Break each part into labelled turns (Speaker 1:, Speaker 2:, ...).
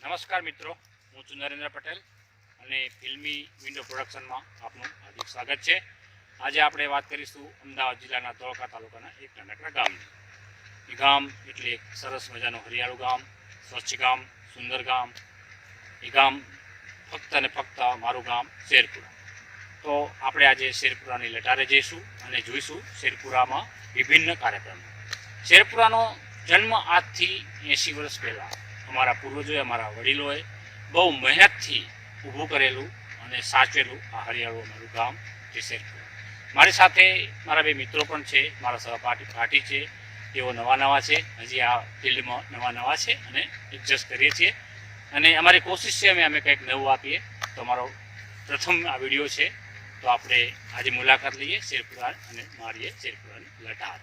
Speaker 1: નમસ્કાર મિત્રો, હું છું નરેન્દ્ર પટેલ અને ફિલ્મી વિન્ડો પ્રોડક્શનમાં આપનું હાર્દિક સ્વાગત છે. આજે આપણે વાત કરીશું અમદાવાદ જિલ્લાના ધોળકા તાલુકાના એક નાનકડા ગામની. એ ગામ એટલે એક સરસ મજાનું હરિયાળું ગામ, સ્વચ્છ ગામ, સુંદર ગામ. એ ગામ ફક્ત અને ફક્ત મારું ગામ શેરપુરા. તો આપણે આજે શેરપુરાની લટારે જઈશું અને જોઈશું શેરપુરામાં વિભિન્ન કાર્યક્રમો. શેરપુરાનો જન્મ આજથી 80 વર્ષ પહેલાં અમારા પૂર્વજોએ, અમારા વડીલોએ બહુ મહેનતથી ઊભું કરેલું અને સાચવેલું આ હરિયાળું અમારું ગામ જે શેરપુરા. મારી સાથે મારા બે મિત્રો પણ છે, મારા સહપાઠી છે. તેઓ નવા છે, હજી આ ફિલ્ડમાં નવા છે અને એડજસ્ટ કરીએ છીએ. અને અમારી કોશિશ છે અમે કંઈક નવું આપીએ. તો અમારો પ્રથમ આ વિડીયો છે. તો આપણે આજે મુલાકાત લઈએ શેરપુરા અને મારીએ શેરપુરાની લટાર.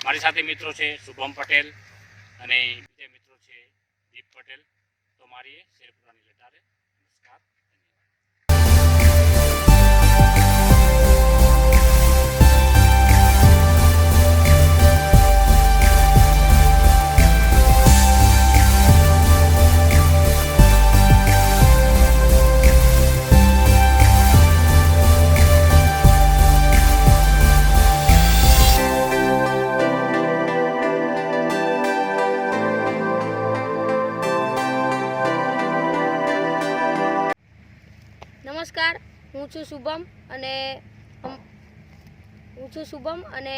Speaker 1: મારી સાથે મિત્રો છે શુભમ પટેલ અને બીજા મિત્રો છે દીપ પટેલ. તો મારીએ શેરપુરાની લટારે. નમસ્કાર,
Speaker 2: નમસ્કાર, હું છું શુભમ અને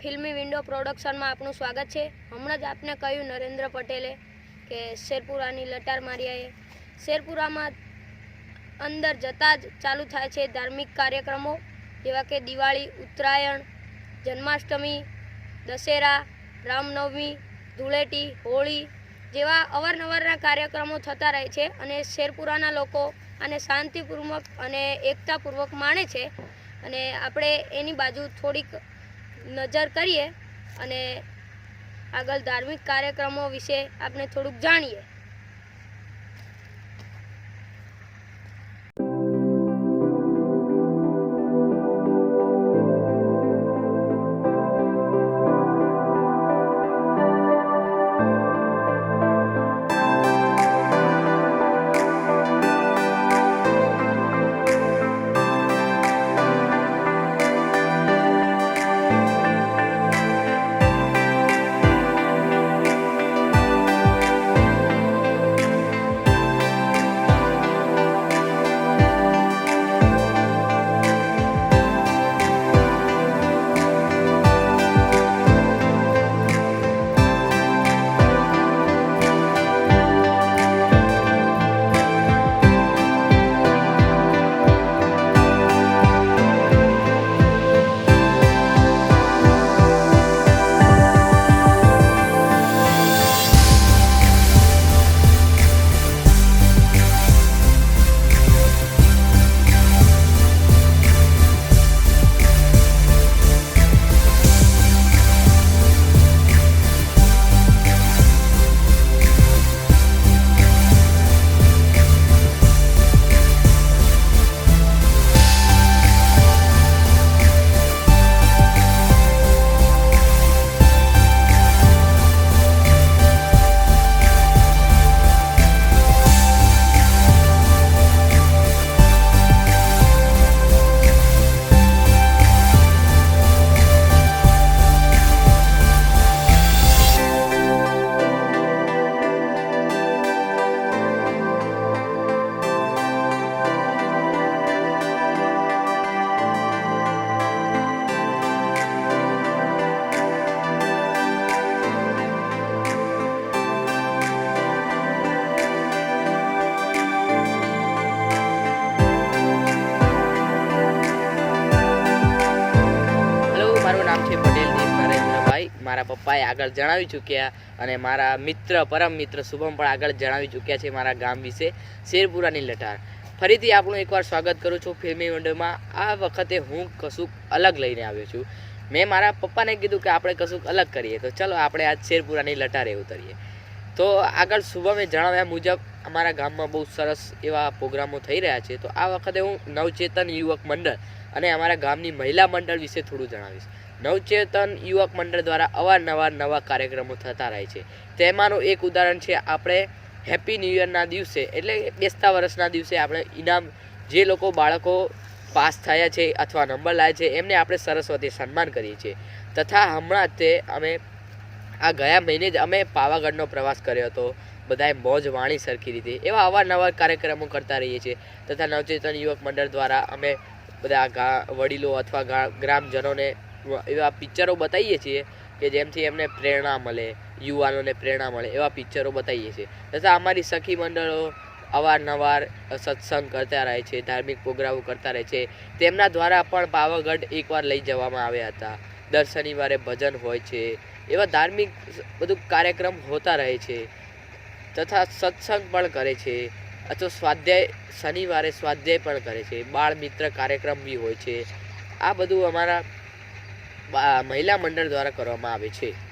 Speaker 2: ફિલ્મી વિન્ડો પ્રોડક્શનમાં આપનું સ્વાગત છે. હમણાં જ આપને કહ્યું નરેન્દ્ર પટેલે કે શેરપુરાની લટાર માર્યાએ. શેરપુરામાં અંદર જતાં જ ચાલુ થાય છે ધાર્મિક કાર્યક્રમો જેવા કે દિવાળી, ઉત્તરાયણ, જન્માષ્ટમી, દશેરા, રામનવમી, ધૂળેટી, હોળી જેવા અવારનવારના કાર્યક્રમો થતા રહે છે. અને શેરપુરાના લોકો અને શાંતિપૂર્વક અને એકતાપૂર્વક માણે છે. અને આપણે એની બાજુ થોડીક નજર કરીએ અને આગળ ધાર્મિક કાર્યક્રમો વિશે આપણે થોડુંક જાણીએ.
Speaker 3: મારા પપ્પાએ આગળ જણાવી ચૂક્યા અને મારા પરમ મિત્ર શુભમ પણ આગળ જણાવી ચૂક્યા છે મારા ગામ વિશે, શેરપુરાની લટાર. ફરીથી આપણું એકવાર સ્વાગત કરું છું ફિલ્મી વિન્ડોમાં. આ વખતે હું કશુંક અલગ લઈને આવ્યો છું. મેં મારા પપ્પાને કીધું કે આપણે કશુંક અલગ કરીએ, તો ચલો આપણે આજ શેરપુરાની લટારે ઉતરીએ. તો આગળ શુભમે જણાવ્યા મુજબ અમારા ગામમાં બહુ સરસ એવા પ્રોગ્રામો થઈ રહ્યા છે. તો આ વખતે હું નવચેતન યુવક મંડળ અને અમારા ગામની મહિલા મંડળ વિશે થોડું જણાવીશ. નવચેતન યુવક મંડળ દ્વારા અવારનવાર નવા કાર્યક્રમો થતા રહે છે. તેમાંનું એક ઉદાહરણ છે આપણે હેપી ન્યૂ યરના દિવસે એટલે બેસતા વર્ષના દિવસે આપણે ઇનામ જે લોકો બાળકો પાસ થયા છે અથવા નંબર લાવ્યા છે એમને આપણે સરસ્વતી સન્માન કરીએ છીએ. તથા હમણાં તે અમે આ ગયા મહિને જ અમે પાવાગઢનો પ્રવાસ કર્યો હતો. બધાએ મોજ માણી સરખી રીતે. એવા અવારનવાર કાર્યક્રમો કરતા રહીએ છીએ. તથા નવચેતન યુવક મંડળ દ્વારા અમે બધા વડીલો અથવા ગ્રામજનોને એવા પિક્ચરો બતાવીએ છીએ કે જેમથી એમને પ્રેરણા મળે, યુવાનોને પ્રેરણા મળે એવા પિક્ચરો બતાવીએ છીએ. તથા અમારી સખી મંડળો અવારનવાર સત્સંગ કરતા રહે છે, ધાર્મિક પ્રોગ્રામો કરતા રહે છે. તેમના દ્વારા પણ પાવાગઢ એકવાર લઈ જવામાં આવ્યા હતા. દર શનિવારે ભજન હોય છે, એવા ધાર્મિક બધું કાર્યક્રમ હોતા રહે છે. તથા સત્સંગ પણ કરે છે અથવા સ્વાધ્યાય શનિવારે સ્વાધ્યાય પણ કરે છે. બાળ મિત્ર કાર્યક્રમ બી હોય છે. આ બધું અમારા મહિલા મંડળ દ્વારા કરવામાં આવે છે.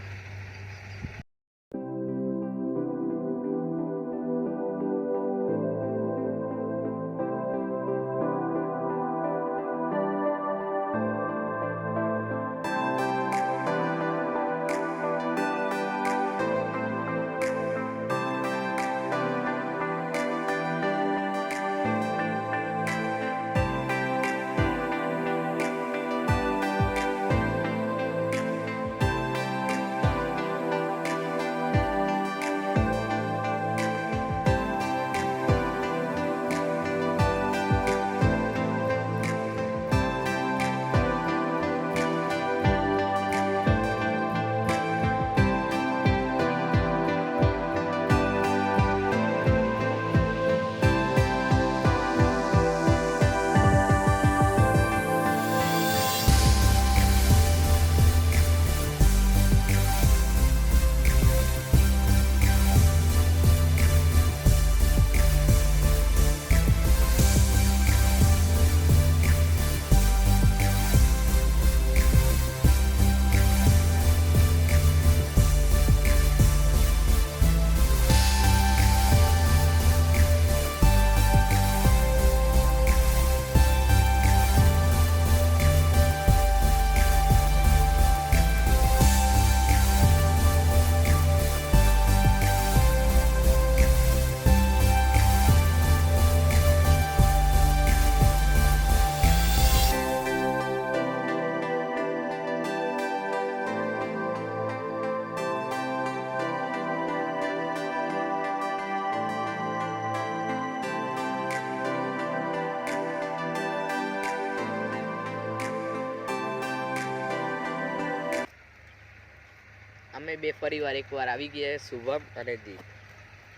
Speaker 3: અમે બે પરિવાર એકવાર આવી ગયા, શુભમ અને દીપ.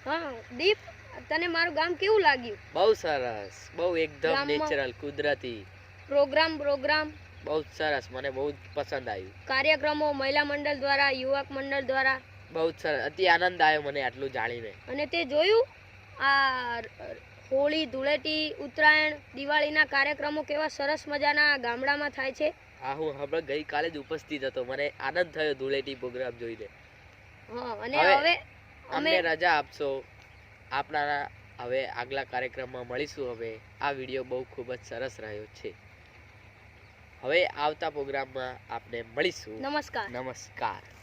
Speaker 2: હા દીપ, તને મારું ગામ કેવું લાગ્યું?
Speaker 3: બહુ સરસ, બહુ એકદમ
Speaker 2: ગામમાં-
Speaker 3: નેચરલ, કુદરતી,
Speaker 2: પ્રોગ્રામ
Speaker 3: બહુ જ સરસ. મને બહુ જ પસંદ આવ્યું.
Speaker 2: કાર્યક્રમો મહિલા મંડળ દ્વારા, યુવક મંડળ દ્વારા,
Speaker 3: બહુ જ સરસ. અતિ આનંદ આવ્યો મને આટલું જાણીને.
Speaker 2: અને તે જોયું આ હોળી, ધૂળેટી, ઉત્તરાયણ, દિવાળીના કાર્યક્રમો કેવા સરસ મજાના ગામડામાં થાય છે.
Speaker 3: હા, હું હમણાં ગઈકાલે જ ઉપસ્થિત હતો. મને આનંદ થયો ધૂળેટી પ્રોગ્રામ જોઈને.
Speaker 2: હા, અને
Speaker 3: હવે
Speaker 2: હવે
Speaker 3: અમને
Speaker 2: અમે
Speaker 3: રજા આપશો. આપણા હવે આગલા કાર્યક્રમમાં મળીશું. હવે આ વિડીયો બહુ ખૂબ જ સરસ રહ્યો છે. હવે આવતા પ્રોગ્રામમાં આપણે મળીશું.
Speaker 2: નમસ્કાર.
Speaker 3: નમસ્કાર.